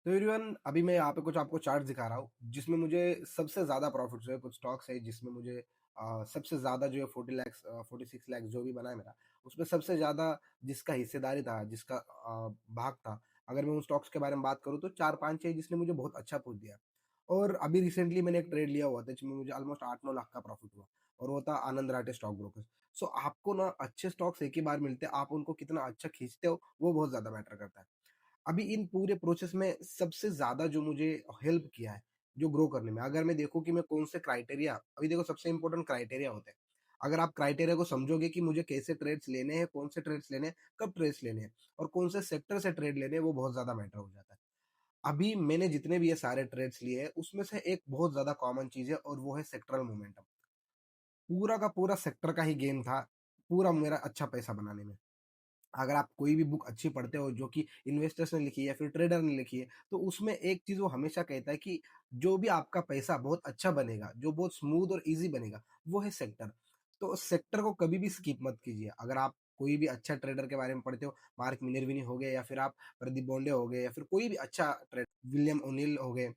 तो एवरीवन अभी मैं यहाँ पे कुछ आपको चार्ट दिखा रहा हूँ जिसमें मुझे सबसे ज़्यादा प्रॉफिट्स हुए। कुछ स्टॉक्स है जिसमें मुझे सबसे ज़्यादा जो है 46 लाख जो भी बना है मेरा, उसमें सबसे ज़्यादा जिसका हिस्सेदारी था, जिसका भाग था, अगर मैं उन स्टॉक्स के बारे में बात करूँ तो 4-5 है जिसने मुझे बहुत अच्छा पुश दिया। और अभी रिसेंटली मैंने एक ट्रेड लिया हुआ था जिसमें मुझे ऑलमोस्ट 8-9 लाख का प्रॉफिट हुआ और वो था आनंद राठे स्टॉक ब्रोकर्स। सो आपको ना अच्छे स्टॉक्स एक ही बार मिलते हैं, आप उनको कितना अच्छा खींचते हो वो बहुत ज़्यादा मैटर करता है। अभी इन पूरे प्रोसेस में सबसे ज़्यादा जो मुझे हेल्प किया है, जो ग्रो करने में, अगर मैं देखूँ कि मैं कौन से क्राइटेरिया, अभी देखो सबसे इम्पोर्टेंट क्राइटेरिया होते हैं। अगर आप क्राइटेरिया को समझोगे कि मुझे कैसे ट्रेड्स लेने हैं, कौन से ट्रेड्स लेने हैं, कब ट्रेड्स लेने हैं और कौन से सेक्टर से ट्रेड लेने हैं, वो बहुत ज़्यादा मैटर हो जाता है। अभी मैंने जितने भी ये सारे ट्रेड्स लिए हैं, उसमें से एक बहुत ज़्यादा कॉमन चीज़ है और वो है सेक्टरल मोमेंटम। पूरा का पूरा सेक्टर का ही गेम था, पूरा मेरा अच्छा पैसा बनाने में। अगर आप कोई भी बुक अच्छी पढ़ते हो जो कि इन्वेस्टर्स ने लिखी है या फिर ट्रेडर ने लिखी है, तो उसमें एक चीज़ वो हमेशा कहता है कि जो भी आपका पैसा बहुत अच्छा बनेगा, जो बहुत स्मूथ और ईज़ी बनेगा, वो है सेक्टर। तो सेक्टर को कभी भी स्किप मत कीजिए। अगर आप कोई भी अच्छा ट्रेडर के बारे में पढ़ते हो, मार्क मिनर्विनी हो गए या फिर आप प्रदीप बोंडे हो गए या फिर कोई भी अच्छा विलियम ओनिल हो गए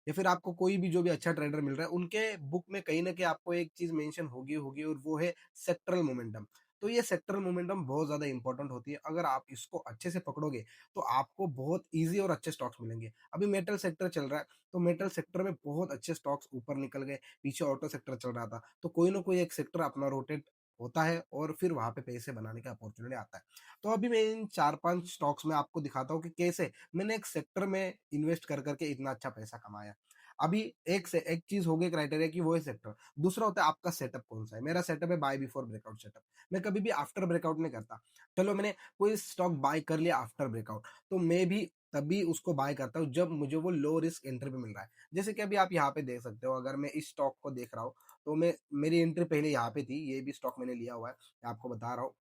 या फिर आपको कोई भी जो भी अच्छा ट्रेडर मिल रहा है, उनके बुक में कहीं न कहीं आपको एक चीज़ मेंशन होगी होगी और वो है सेक्टरल मोमेंटम। तो ये सेक्टरल मोमेंटम बहुत ज़्यादा इम्पोर्टेंट होती है। अगर आप इसको अच्छे से पकड़ोगे, तो आपको बहुत ईज़ी और अच्छे स्टॉक्स मिलेंगे। अभी मेटल सेक्टर चल रहा है, तो मेटल सेक्टर में बहुत अच्छे स्टॉक्स ऊपर निकल गए, पीछे ऑटो सेक्टर चल रहा था। तो कोई ना कोई एक सेक्टर अपना रोटेट होता है और फिर वहाँ पे पैसे बनाने का अपॉर्च्युनिटी आता है। तो अभी मैं इन 4-5 स्टॉक्स में आपको दिखाता हूँ कि कैसे मैंने एक सेक्टर में इन्वेस्ट कर करके इतना अच्छा पैसा कमाया। अभी एक चीज़ हो गई क्राइटेरिया की, वो है सेक्टर। दूसरा होता है आपका सेटअप कौन-सा है। मेरा सेटअप है बाय बिफोर ब्रेकआउट सेटअप। मैं कभी भी आफ्टर ब्रेकआउट नहीं करता। चलो मैंने कोई स्टॉक बाय कर लिया आफ्टर ब्रेकआउट, तो मैं भी तभी उसको बाय करता हूँ जब मुझे वो लो रिस्क एंट्री पे मिल रहा है। जैसे कि अभी आप यहाँ पे देख सकते हो, अगर मैं इस स्टॉक को देख रहा हूँ, तो मैं मेरी एंट्री पहले यहाँ पे थी। ये भी स्टॉक मैंने लिया हुआ है, मैं आपको बता रहा हूँ।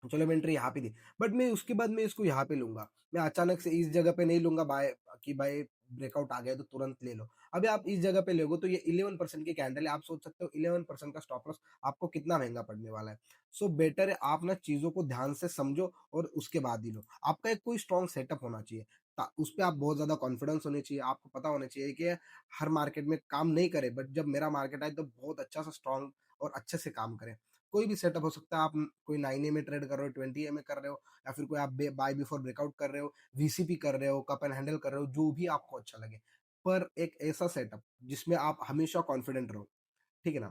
चलो मैं एंट्री यहाँ पे दी, बट मैं उसके बाद मैं इसको यहाँ पे लूँगा। मैं अचानक से इस जगह पे नहीं लूँगा बाय, कि भाई ब्रेकआउट आ गया तो तुरंत ले लो। अभी आप इस जगह पे लोगे तो ये 11% की कैंडल है, आप सोच सकते हो 11% का स्टॉप लॉस आपको कितना महँगा पड़ने वाला है। सो बेटर है आप ना चीज़ों को ध्यान से समझो और उसके बाद ही लो। आपका एक कोई स्ट्रॉन्ग सेटअप होना चाहिए, ता उसपे आप बहुत ज़्यादा कॉन्फिडेंस होनी चाहिए, आपको पता होना चाहिए कि हर मार्केट में काम नहीं करे, बट जब मेरा मार्केट आए तो बहुत अच्छा सा स्ट्रॉन्ग और अच्छे से काम करे। कोई भी सेटअप हो सकता है, आप कोई 9 ए में ट्रेड कर रहे हो, 20 ए में कर रहे हो या फिर कोई आप बाय बिफोर ब्रेकआउट कर रहे हो, वीसीपी कर रहे हो, कप एंड हैंडल कर रहे हो, जो भी आपको अच्छा लगे। पर एक ऐसा सेटअप जिसमें आप हमेशा कॉन्फिडेंट रहो, ठीक है ना?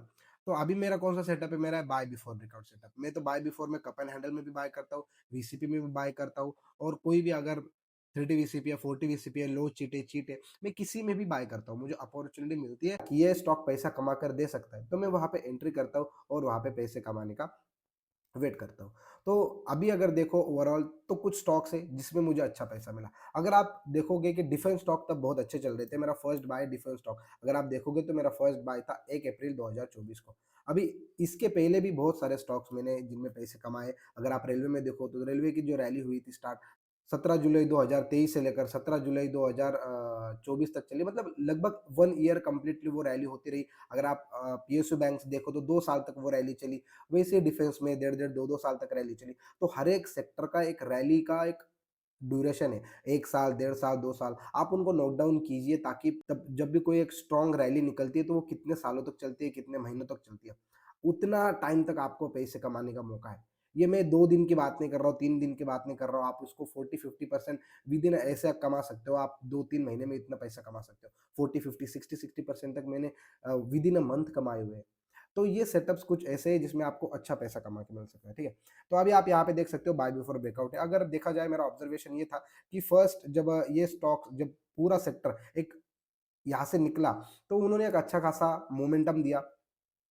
तो अभी मेरा कौन सा सेटअप है, मेरा है बाय बिफोर ब्रेकआउट सेटअप। मैं तो बाय बिफोर में कप एंड हैंडल में भी बाय करता हूँ, वीसीपी में भी बाय करता हूँ और कोई भी अगर 30 वीसीपी है, 40 वीसीपी है, लो चीट है, मैं किसी में भी बाय करता हूँ। मुझे अपॉर्चुनिटी मिलती है कि ये स्टॉक पैसा कमा कर दे सकता है, तो मैं वहाँ पे एंट्री करता हूँ और वहाँ पे पैसे कमाने का वेट करता हूँ। तो अभी अगर देखो ओवरऑल तो कुछ स्टॉक्स है जिसमें मुझे अच्छा पैसा मिला। अगर आप देखोगे कि डिफेंस स्टॉक तब बहुत अच्छे चल रहे थे, मेरा फर्स्ट बाय डिफेंस स्टॉक। अगर आप देखोगे तो मेरा फर्स्ट बाय था 1 अप्रैल 2024 को। अभी इसके पहले भी बहुत सारे स्टॉक्स मैंने जिनमें पैसे कमाए। अगर आप रेलवे में देखो तो रेलवे की जो रैली हुई थी स्टार्ट 17 जुलाई 2023 से लेकर 17 जुलाई 2024 तक चली, मतलब लगभग 1 ईयर कंप्लीटली वो रैली होती रही। अगर आप पीएसयू बैंक देखो तो 2 साल तक वो रैली चली। वैसे डिफेंस में डेढ़-डेढ़ 2-2 साल तक रैली चली। तो हर एक सेक्टर का एक रैली का एक ड्यूरेशन है। 1 साल, डेढ़ साल, 2 साल। आप उनको नोट डाउन कीजिए ताकि तब जब भी कोई एक स्ट्रॉन्ग रैली निकलती है तो वो कितने सालों तक चलती है, कितने महीनों तक चलती है। उतना टाइम तक आपको पैसे कमाने का मौका है। ये मैं 2 दिन की बात नहीं कर रहा हूँ, 3 दिन की बात नहीं कर रहा हूँ। आप उसको 40-50% विदिन ऐसे आप कमा सकते हो। आप 2-3 महीने में इतना पैसा कमा सकते हो। 40-50, 60-60% तक मैंने विदिन अ मंथ कमाए हुए हैं। तो ये सेटअप्स कुछ ऐसे हैं जिसमें आपको अच्छा पैसा कमा के मिल सकता है, ठीक है? तो अभी आप यहाँ पे देख सकते हो बाय बिफोर ब्रेकआउट है। अगर देखा जाए मेरा ऑब्जर्वेशन ये था कि फर्स्ट जब ये स्टॉक जब पूरा सेक्टर एक यहाँ से निकला, तो उन्होंने एक अच्छा खासा मोमेंटम दिया।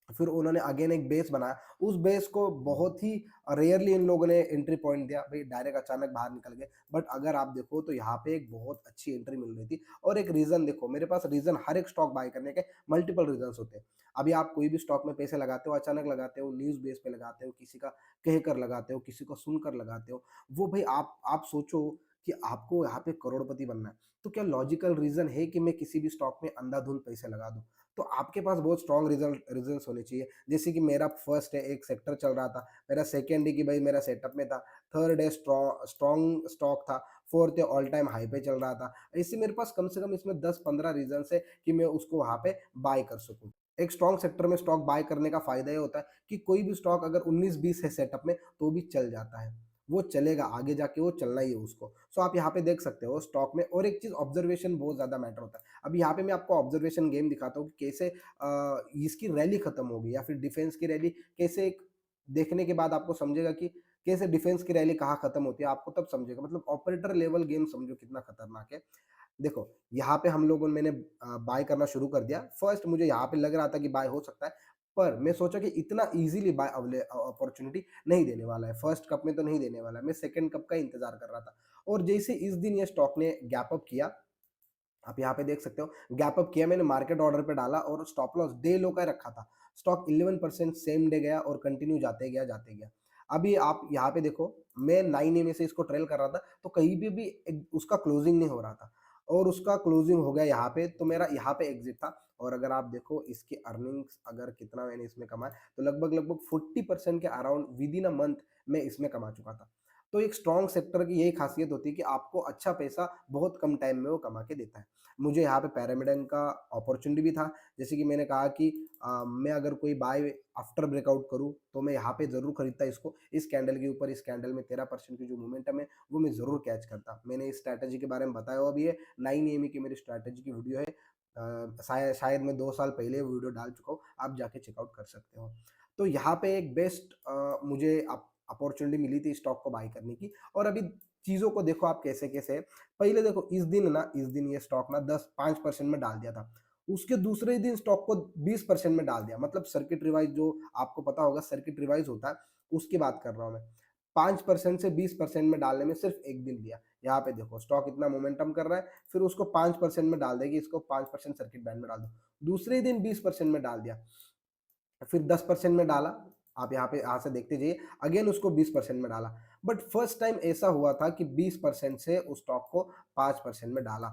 फिर उन्होंने अगेन एक बेस बनाया, उस बेस को बहुत ही रेयरली इन लोगों ने एंट्री पॉइंट दिया, भई डायरेक्ट अचानक बाहर निकल गए। बट अगर आप देखो तो यहाँ पे एक बहुत अच्छी एंट्री मिल रही थी और एक रीज़न देखो, मेरे पास रीज़न हर एक स्टॉक बाय करने के मल्टीपल रीज़न्स होते हैं। अभी आप कोई भी स्टॉक में पैसे लगाते हो, अचानक लगाते हो, न्यूज़ बेस पे लगाते हो, किसी का कहकर लगाते हो, किसी को सुनकर लगाते हो, वो भई आप सोचो कि आपको यहाँ पे करोड़पति बनना है, तो क्या लॉजिकल रीज़न है कि मैं किसी भी स्टॉक में अंधाधुंध पैसे लगा दूँ? तो आपके पास बहुत स्ट्रॉन्ग रीजंस होने चाहिए। जैसे कि मेरा फर्स्ट है एक सेक्टर चल रहा था, मेरा सेकंड है कि भाई मेरा सेटअप में था, थर्ड है स्ट्रॉन्ग स्टॉक था, 4th या ऑल टाइम हाई पे चल रहा था। ऐसे मेरे पास कम से कम इसमें 10-15 रीज़न्स है कि मैं उसको वहाँ पे बाय कर सकूँ। एक स्ट्रॉन्ग सेक्टर में स्टॉक बाय करने का फ़ायदा ये होता है कि कोई भी स्टॉक अगर 19-20 है सेटअप में तो भी चल जाता है। वो चलेगा, आगे जाके वो चलना ही है उसको। सो आप यहाँ पे देख सकते हो स्टॉक में, और एक चीज़ ऑब्ज़र्वेशन बहुत ज़्यादा मैटर होता है। अब यहाँ पे मैं आपको ऑब्ज़र्वेशन गेम दिखाता हूँ कि कैसे इसकी रैली खत्म होगी या फिर डिफेंस की रैली कैसे, एक देखने के बाद आपको समझेगा कि कैसे डिफेंस की रैली कहाँ खत्म होती है, आपको तब समझेगा। मतलब ऑपरेटर लेवल गेम समझो कितना खतरनाक है। देखो, यहाँ पे हम लोगों मैंने बाय करना शुरू कर दिया। फर्स्ट मुझे यहाँ पे लग रहा था कि बाय हो सकता है, पर मैं सोचा कि इतना ईज़िली बाय अपॉर्च्युनिटी नहीं देने वाला है। फर्स्ट कप में तो नहीं देने वाला है। मैं सेकंड कप का इंतज़ार कर रहा था, और जैसे इस दिन ये स्टॉक ने गैप अप किया, आप यहाँ पे देख सकते हो, गैप अप किया, मैंने मार्केट ऑर्डर पे डाला और स्टॉप लॉस डे लो का रखा था। स्टॉक 11% सेम डे गया और कंटिन्यू जाते गया, जाते गया। अभी आप यहाँ पे देखो, मैं 9 ए में से इसको ट्रेल कर रहा था, तो कहीं पे भी एक उसका क्लोजिंग नहीं हो रहा था, और उसका क्लोजिंग हो गया यहाँ पे, तो मेरा यहाँ पे एग्ज़िट था। और अगर आप देखो इसकी अर्निंग्स, अगर कितना मैंने इसमें कमाया, तो लगभग-लगभग 40% के around with in a month मैं इसमें कमा चुका था। तो एक स्ट्रॉन्ग सेक्टर की यही खासियत होती है कि आपको अच्छा पैसा बहुत कम टाइम में वो कमा के देता है। मुझे यहाँ पे पिरामिडन का अपॉर्च्युनिटी भी था। जैसे कि मैंने कहा कि मैं अगर कोई बाय आफ्टर ब्रेकआउट करूँ, तो मैं यहाँ पे ज़रूर खरीदता इसको। इस कैंडल के ऊपर, इस कैंडल में 13% की जो मोमेंटम है, वो मैं ज़रूर कैच करता। मैंने इस स्ट्रैटेजी के बारे में बताया हुआ भी है। 9 एएमए की मेरी स्ट्रैटेजी की वीडियो है। शायद मैं 2 साल पहले वो वीडियो डाल चुका हूँ, आप जाके चेकआउट कर सकते हो। तो यहाँ पे एक बेस्ट मुझे अपॉर्च्युनिटी मिली थी स्टॉक को बाय करने की। और अभी चीज़ों को देखो आप कैसे-कैसे है। पहले देखो, इस दिन ये स्टॉक ना 5% में डाल दिया था। उसके दूसरे ही दिन स्टॉक को 20% में डाल दिया। मतलब सर्किट रिवाइज़, जो आपको पता होगा सर्किट रिवाइज़ होता है, उसकी बात कर रहा हूँ मैं। 5% से 20% में डालने में सिर्फ़ 1 दिन लिया। यहाँ पे देखो स्टॉक इतना मोमेंटम कर रहा है, फिर उसको 5% में डाल देगी, इसको 5% सर्किट बैंड में डाल दो। दूसरे ही दिन 20% में डाल दिया। फिर 10% में डाला, आप यहाँ से देखते जाइए, अगेन उसको 20% में डाला। बट फर्स्ट टाइम ऐसा हुआ था कि 20% से उस स्टॉक को 5% में डाला।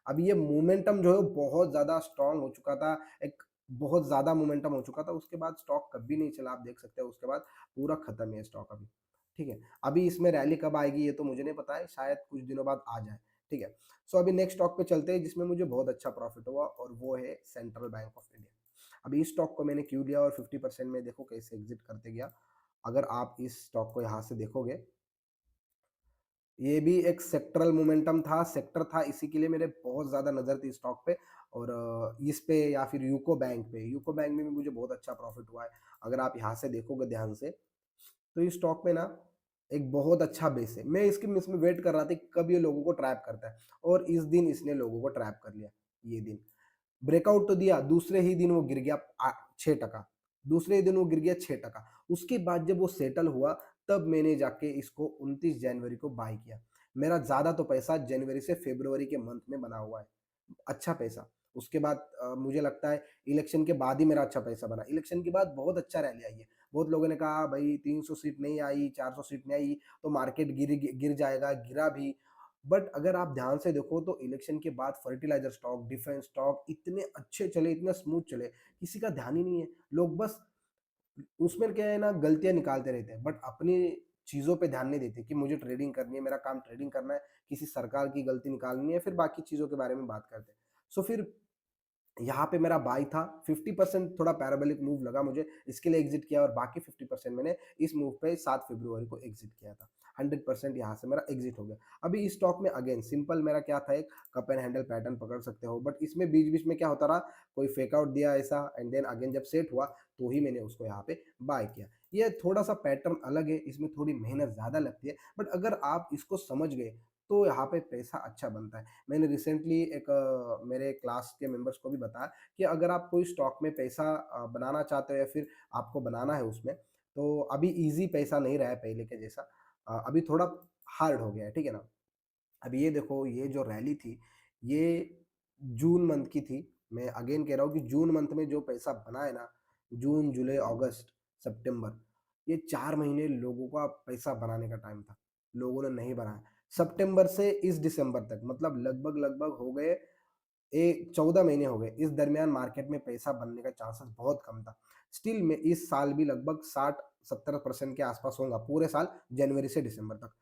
अब ये मोमेंटम जो है वो बहुत ज़्यादा स्ट्रॉन्ग हो चुका था, एक बहुत ज़्यादा मोमेंटम हो चुका था, उसके बाद स्टॉक कभी नहीं चला, आप देख सकते हो उसके बाद पूरा खत्म है स्टॉक अभी, ठीक है? अभी इसमें रैली कब आएगी ये तो मुझे नहीं पता है, शायद कुछ दिनों बाद आ जाए, ठीक है? सो अभी नेक्स्ट स्टॉक पे चलते हैं जिसमें मुझे बहुत अच्छा प्रॉफिट हुआ, और वो है सेंट्रल बैंक ऑफ इंडिया। अभी इस स्टॉक को मैंने क्यों लिया और 50% में देखो कैसे एग्जिट करते गया। अगर आप इस स्टॉक को यहाँ से देखोगे, ये भी एक सेक्टरल मोमेंटम था, सेक्टर था, इसी के लिए मेरे बहुत ज़्यादा नज़र थी स्टॉक पे, और इस पे या फिर यूको बैंक पे। यूको बैंक में भी मुझे बहुत अच्छा प्रॉफिट हुआ है। अगर आप यहाँ से देखोगे ध्यान से, तो इस स्टॉक में ना एक बहुत अच्छा बेस है। मैं इसमें वेट कर रहा था कि कब ये लोगों को ट्रैप करता है, और इस दिन इसने लोगों को ट्रैप कर लिया, ये दिन। ब्रेकआउट तो दिया, दूसरे ही दिन वो गिर गया 6%। दूसरे ही दिन वो गिर गया 6%। उसके बाद जब वो सेटल हुआ, तब मैंने जाके इसको 29 जनवरी को बाय किया। मेरा ज़्यादा तो पैसा जनवरी से फ़रवरी के मंथ में बना हुआ है, अच्छा पैसा। उसके बाद मुझे लगता है इलेक्शन के बाद ही मेरा अच्छा पैसा बना। इलेक्शन के बाद बहुत अच्छा रैली आई है। बहुत लोगों ने कहा भई 300 सीट नहीं आई, 400 सीट नहीं आई, तो मार्केट गिर जाएगा, गिरा भी। बट अगर आप ध्यान से देखो तो इलेक्शन के बाद फर्टिलाइज़र स्टॉक, डिफेंस स्टॉक इतने अच्छे चले, इतने स्मूथ चले, किसी का ध्यान ही नहीं है। लोग बस उसमें क्या है ना, गलतियाँ निकालते रहते हैं, बट अपनी चीज़ों पे ध्यान नहीं देते कि मुझे ट्रेडिंग करनी है, मेरा काम ट्रेडिंग करना है, किसी सरकार की गलती निकालनी है, फिर बाकी चीज़ों के बारे में बात करते हैं। सो फिर यहाँ पे मेरा बाय था, 50% थोड़ा पैराबोलिक मूव लगा मुझे, इसके लिए एग्ज़िट किया, और बाकी 50% मैंने इस मूव पे 7 फरवरी को एग्ज़िट किया था। 100% यहाँ से मेरा एग्ज़िट हो गया। अभी इस स्टॉक में अगेन सिंपल मेरा क्या था, एक कप एंड हैंडल पैटर्न पकड़ सकते हो, बट इसमें बीच-बीच में क्या होता रहा, कोई फेक आउट दिया ऐसा, एंड देन अगेन जब सेट हुआ, तो ही मैंने उसको यहाँ पे बाय किया। ये थोड़ा-सा पैटर्न अलग है, इसमें थोड़ी मेहनत ज़्यादा लगती है, बट अगर आप इसको समझ गए, तो यहाँ पे पैसा अच्छा बनता है। मैंने रिसेंटली एक मेरे क्लास के मेंबर्स को भी बताया कि अगर आप कोई स्टॉक में पैसा बनाना चाहते हो या फिर आपको बनाना है उसमें, तो अभी ईज़ी पैसा नहीं रहा है पहले के जैसा। अभी थोड़ा हार्ड हो गया है, ठीक है ना? अब ये देखो, ये जो रैली थी, ये जून मंथ की थी। मैं अगेन कह रहा हूँ कि जून मंथ में जो पैसा बना है ना, जून, जुलाई, अगस्त, सितंबर, ये 4 महीने लोगों का पैसा बनाने का टाइम था। लोगों ने नहीं बनाया। सितंबर से इस दिसंबर तक, मतलब लगभग-लगभग हो गए 14 महीने हो गए। इस दरमियान मार्केट में पैसा बनने का चांसेस बहुत कम था। स्टिल में इस साल भी लगभग 60-70% के आसपास होगा, पूरे साल जनवरी से दिसंबर तक।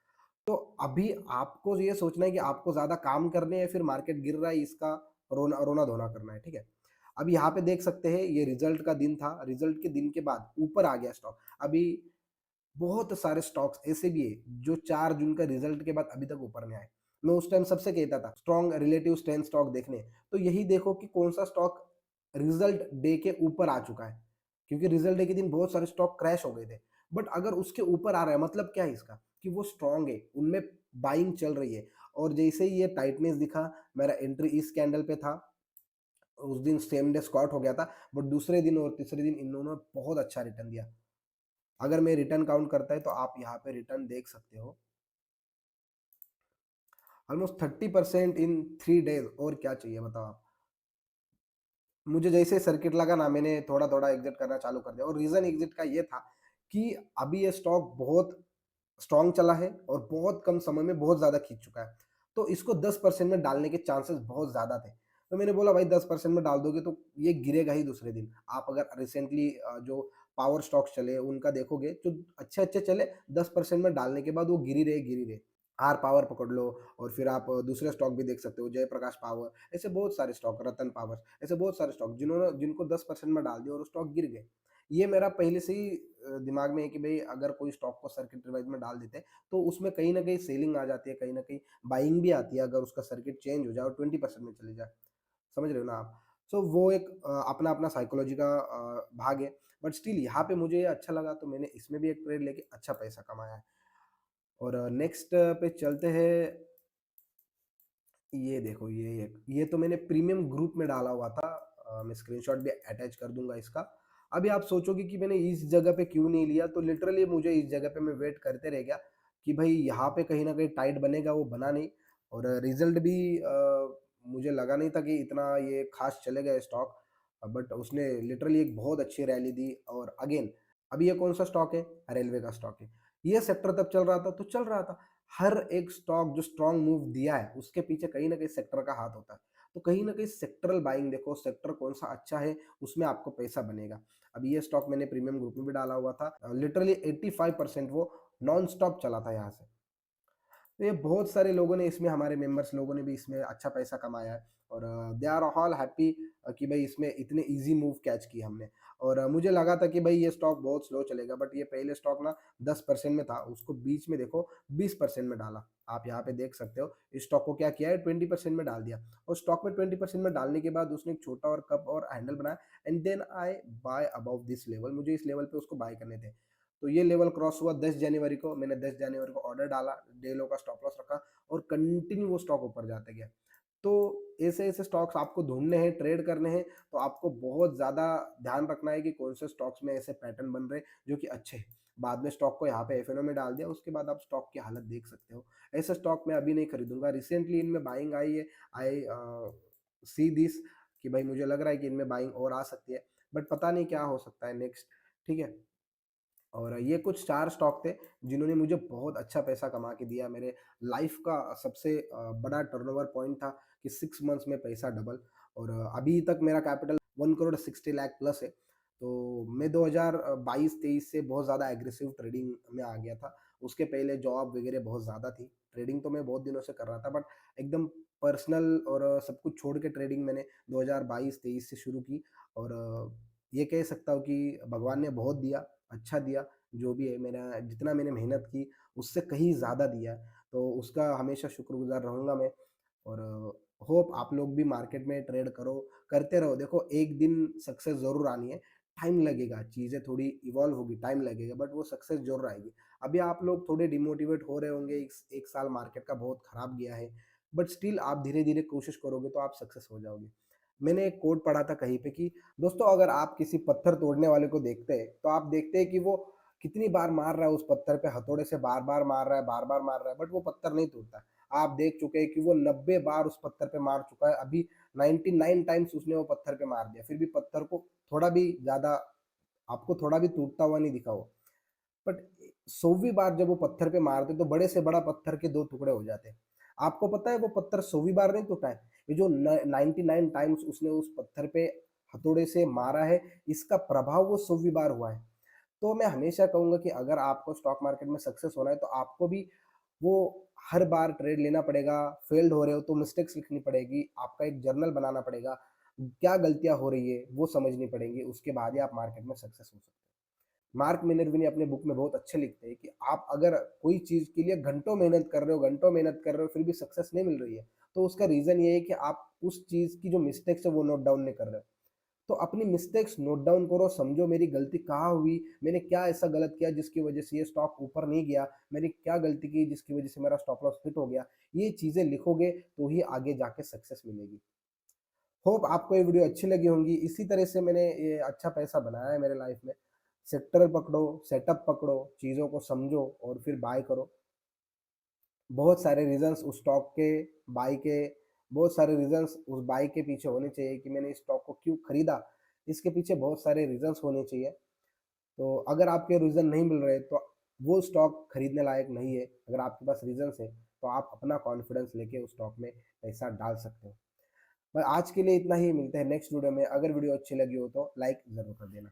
तो अभी आपको ये सोचना है कि आपको ज़्यादा काम करने हैं, फिर मार्केट गिर रहा है इसका रोना-धोना करना है, ठीक है? अब यहाँ पे देख सकते हैं ये रिज़ल्ट का दिन था, रिज़ल्ट के दिन के बाद ऊपर आ गया स्टॉक। अभी बहुत सारे स्टॉक्स ऐसे भी है जो 4 जून का रिज़ल्ट के बाद अभी तक ऊपर नहीं आए। मैं उस टाइम सबसे कहता था स्ट्रॉन्ग रिलेटिव स्ट्रेंथ स्टॉक देखने, तो यही देखो कि कौन-सा स्टॉक रिज़ल्ट डे के ऊपर आ चुका है। क्योंकि रिज़ल्ट डे के दिन बहुत सारे स्टॉक क्रैश हो गए थे। बट अगर उसके ऊपर आ रहा है मतलब क्या है इसका? कि वो स्ट्रॉन्ग है, उनमें बाइंग चल रही है और जैसे ही ये टाइटनेस दिखा, मेरा एंट्री इस कैंडल पे था, उस दिन सेम डे स्क्वाट हो गया था, बट दूसरे दिन और तीसरे दिन इन दोनों ने बहुत अच्छा रिटर्न दिया। अगर मैं रिटर्न काउंट करता है तो आप यहाँ पे रिटर्न देख सकते हो, ऑलमोस्ट 30% इन 3 डेज़, और क्या चाहिए बताओ आप? मुझे जैसे सर्किट लगा ना, मैंने थोड़ा-थोड़ा एग्ज़िट करना चालू कर दिया और रीज़न एग्ज़िट का ये था कि अभी ये स्टॉक बहुत स्ट्रॉन्ग चला है और बहुत कम समय में बहुत ज़्यादा खींच चुका है। तो इसको 10% में डालने के चांसेस बहुत ज़्यादा थे। तो मैंने बोला भाई 10% में डाल दोगे तो ये गिरेगा ही दूसरे दिन। आप अगर रिसेंटली जो पावर स्टॉक्स चले उनका देखोगे तो अच्छे-अच्छे चले, 10% में डालने के बाद वो गिर ही रहे। आर पावर पकड़ लो और फिर आप दूसरे स्टॉक भी देख सकते हो, जयप्रकाश पावर, ऐसे बहुत सारे स्टॉक, रतन पावर, ऐसे बहुत सारे स्टॉक जिनको 10% में डाल दिया और वो स्टॉक गिर गए। ये मेरा पहले से ही दिमाग में है कि भई अगर कोई स्टॉक को सर्किट रिवाइज में डाल देते हैं, तो उसमें कहीं न कहीं सेलिंग आ जाती है, कहीं न कहीं बाइंग भी आती है अगर उसका सर्किट चेंज हो जाए और 20% में चले जाए। समझ रहे हो ना आप? सो वो एक अपना-अपना साइकोलॉजी का भाग है, बट स्टिल यहाँ पे मुझे ये अच्छा लगा तो मैंने इसमें भी एक ट्रेड लेके अच्छा पैसा कमाया है। और नेक्स्ट पे चलते हैं, ये देखो ये तो मैंने प्रीमियम ग्रुप में डाला हुआ था। मैं स्क्रीनशॉट भी अटैच कर दूँगा इसका। अभी आप सोचोगे कि मैंने इस जगह पे क्यों नहीं लिया, तो लिटरली मुझे इस जगह पे मैं वेट करते रह गया कि भई यहाँ पे कहीं न कहीं टाइट बनेगा, वो बना नहीं और रिज़ल्ट भी मुझे लगा नहीं था कि इतना ये ख़ास चलेगा ये स्टॉक। बट उसने लिटरली एक बहुत अच्छी रैली दी और अगेन अभी ये कौन-सा स्टॉक है? रेलवे का स्टॉक है। ये सेक्टर तब चल रहा था तो चल रहा था। हर एक स्टॉक जो स्ट्रॉन्ग मूव दिया है, उसके पीछे कहीं न कहीं सेक्टर का हाथ होता है। तो कहीं न कहीं सेक्टरल बाइंग देखो, सेक्टर कौन-सा अच्छा है, उसमें आपको पैसा बनेगा। अब ये स्टॉक मैंने प्रीमियम ग्रुप में भी डाला हुआ था। लिटरली 85% वो नॉन स्टॉप चला था यहाँ से। तो ये बहुत सारे लोगों ने इसमें, हमारे मेंबर्स लोगों ने भी इसमें अच्छा पैसा कमाया है और दे आर ऑल हैप्पी कि भाई इसमें इतने इजी मूव कैच किए हमने। और मुझे लगा था कि भाई ये स्टॉक बहुत स्लो चलेगा, बट ये पहले स्टॉक ना 10% में था, उसको बीच में देखो 20% में डाला। आप यहाँ पे देख सकते हो इस स्टॉक को क्या किया है, 20% में डाल दिया और स्टॉक में 20% में डालने के बाद उसने एक छोटा और कप और हैंडल बनाया and then I buy above this level. मुझे इस लेवल पे उसको बाय करने थे। तो ये लेवल क्रॉस हुआ 10 जनवरी को, मैंने 10 जनवरी को ऑर्डर डाला, डे लो का स्टॉप लॉस रखा और कंटिन्यू वो स्टॉक ऊपर जाते गया। तो ऐसे-ऐसे स्टॉक्स आपको ढूँढने हैं, ट्रेड करने हैं, तो आपको बहुत ज़्यादा ध्यान रखना है कि कौन से स्टॉक्स में ऐसे पैटर्न बन रहे हैं जो कि अच्छे हैं। बाद में स्टॉक को यहाँ पे एफएनओ में डाल दिया, उसके बाद आप स्टॉक की हालत देख सकते हो। ऐसे स्टॉक मैं अभी नहीं खरीदूँगा, रिसेंटली इनमें बाइंग आई है, आई सी दिस कि भाई मुझे लग रहा है कि इनमें बाइंग और आ सकती है, बट पता नहीं क्या हो सकता है नेक्स्ट, ठीक है? और ये कुछ 4 स्टॉक थे, जिन्होंने मुझे बहुत अच्छा पैसा कमा के दिया। मेरे लाइफ़ का सबसे बड़ा टर्नओवर पॉइंट था कि 6 मंथ्स में पैसा डबल और अभी तक मेरा कैपिटल 1 करोड़ 60 लाख प्लस है। तो मैं 2022-23 से बहुत ज़्यादा एग्रेसिव ट्रेडिंग में आ गया था। उसके पहले जॉब वगैरह बहुत ज़्यादा थी। ट्रेडिंग तो मैं बहुत दिनों से कर रहा था, बट एकदम पर्सनल और सब कुछ छोड़ के ट्रेडिंग मैंने 2022-23 से शुरू की और ये कह सकता हूँ कि भगवान ने बहुत दिया, अच्छा दिया, जो भी है मेरा जितना मैंने मेहनत की, उससे कहीं ज़्यादा दिया है, तो उसका हमेशा शुक्रगुज़ार रहूँगा मैं और होप आप लोग भी मार्केट में ट्रेड करो, करते रहो। देखो एक दिन सक्सेस ज़रूर आनी है, टाइम लगेगा, चीज़ें थोड़ी इवॉल्व होगी, टाइम लगेगा बट वो सक्सेस ज़रूर आएगी। अभी आप लोग थोड़े डिमोटिवेट हो रहे होंगे, 1 साल मार्केट का बहुत खराब गया है, बट स्टिल आप धीरे-धीरे कोशिश करोगे तो आप सक्सेस हो जाओगे। मैंने एक कोट पढ़ा था कहीं पे कि दोस्तों अगर आप किसी पत्थर तोड़ने वाले को देखते हैं, तो आप देखते हैं कि वो कितनी बार मार रहा है उस पत्थर पे, हथौड़े से बार-बार मार रहा है, बार-बार मार रहा है, बट वो पत्थर नहीं टूटता। आप देख चुके हैं कि वो 90 बार उस पत्थर पे मार चुका है, अभी 99 टाइम्स उसने वो पत्थर पे मार दिया, फिर भी पत्थर को थोड़ा भी ज़्यादा, आपको थोड़ा भी टूटता हुआ नहीं दिखा वो। बट 100वीं बार जब वो पत्थर पे मारते तो बड़े से बड़ा पत्थर के 2 टुकड़े हो जाते हैं। आपको पता है वो पत्थर 100वीं बार नहीं टूटा है। ये जो न 99 टाइम्स उसने उस पत्थर पे हथौड़े से मारा है, इसका प्रभाव वो 100वीं बार हुआ है। तो मैं हमेशा कहूँगा कि अगर आपको स्टॉक मार्केट में सक्सेस होना है तो आपको भी वो हर बार ट्रेड लेना पड़ेगा, फेल्ड हो रहे हो तो मिस्टेक्स लिखनी पड़ेगी, आपका एक जर्नल बनाना पड़ेगा, क्या गलतियाँ हो रही है वो समझनी पड़ेंगी, उसके बाद ही आप मार्केट में सक्सेस हो सकते हैं। मार्क मिनर्विनी अपने बुक में बहुत अच्छे लिखते हैं कि आप अगर कोई चीज़ के लिए घंटों मेहनत कर रहे हो, घंटों मेहनत कर रहे हो, फिर भी सक्सेस नहीं मिल रही है, तो उसका रीज़न ये है कि आप उस चीज़ की जो मिस्टेक्स है वो नोट डाउन नहीं कर रहे हो। तो अपनी मिस्टेक्स नोट डाउन करो, समझो मेरी गलती कहाँ हुई, मैंने क्या ऐसा गलत किया जिसकी वजह से ये स्टॉक ऊपर नहीं गया, मैंने क्या गलती की जिसकी वजह से मेरा स्टॉप लॉस हिट हो गया। ये चीज़ें लिखोगे तो ही आगे जाके सक्सेस मिलेगी। होप आपको ये वीडियो अच्छी लगी होंगी। इसी तरह से मैंने ये अच्छा पैसा बनाया है मेरे लाइफ में। सेक्टर पकड़ो, सेटअप पकड़ो, चीज़ों को समझो और फिर बाय करो। बहुत सारे रीज़न्स उस स्टॉक के, बाय के, बहुत सारे रीज़न्स उस बाय के पीछे होने चाहिए कि मैंने इस स्टॉक को क्यों खरीदा। इसके पीछे बहुत सारे रीज़न्स होने चाहिए। तो अगर आपके रीज़न नहीं मिल रहे तो वो स्टॉक खरीदने लायक नहीं है। अगर आपके पास रीज़न्स है तो आप अपना कॉन्फिडेंस लेके उस स्टॉक में पैसा डाल सकते हो। पर आज के लिए इतना ही, मिलते हैं नेक्स्ट वीडियो में। अगर वीडियो अच्छी लगी हो तो लाइक ज़रूर कर देना।